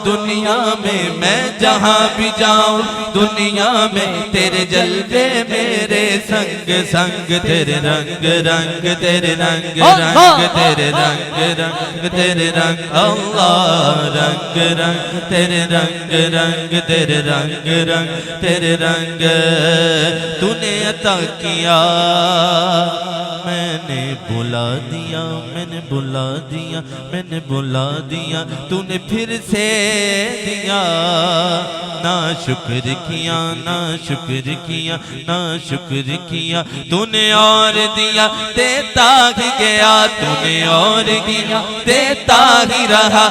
دنیا میں جہاں بھی جاؤں دنیا میں تیرے جلوے میرے سنگ سنگ تیرے رنگ رنگ تیرے رنگ رنگ تیرے رنگ رنگ تیرے رنگ اللہ رنگ رنگ تیرے رنگ رنگ تیرے رنگ رنگ تیرے رنگ تو نے عطا کیا میں نے بلا دیا میں نے بلا دیا میں نے بلا دیا تو نے پھر سے دیا نا شکر کیا نا شکر کیا نا شکر کیا تو نے اور دیا دیتا ہی گیا تو نے اور دیا دیتا ہی رہا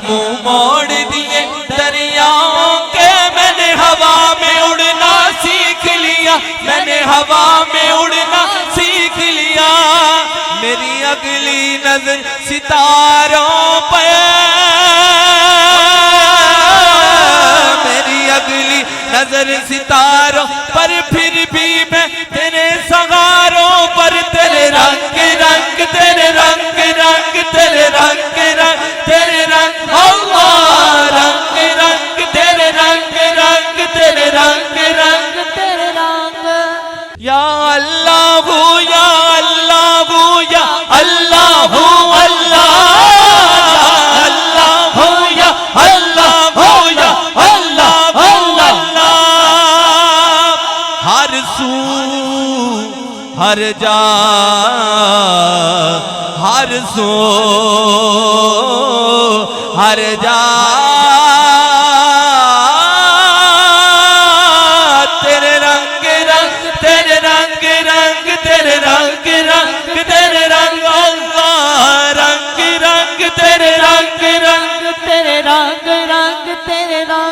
منہ موڑ دیے دریاؤں کے میں نے ہوا میں اڑنا سیکھ لیا میں نے ہوا میں اڑنا سیکھ لیا میری اگلی نظر ستاروں پہ میری اگلی نظر ستاروں پر پھر بھی میں تیرے سہاروں پر تیرے رنگ رنگ تیرے رنگ رنگ تیرے رنگ رنگ تیرے رنگ اللہ رنگ رنگ تیرے رنگ رنگ تیرے رنگ رنگ تیرے رنگ یا اللہ یا اللہ یا اللہ اللہ اللہ یا اللہ یا اللہ اللہ ہر سو ہر جا ہر سو ہر جا تیرے رنگ رنگ تیرے رنگ رنگ تیرے رنگ رنگ تیرے رنگ اللہ رنگ رنگ تیرے رنگ رنگ تیرے رنگ رنگ تیرے رنگ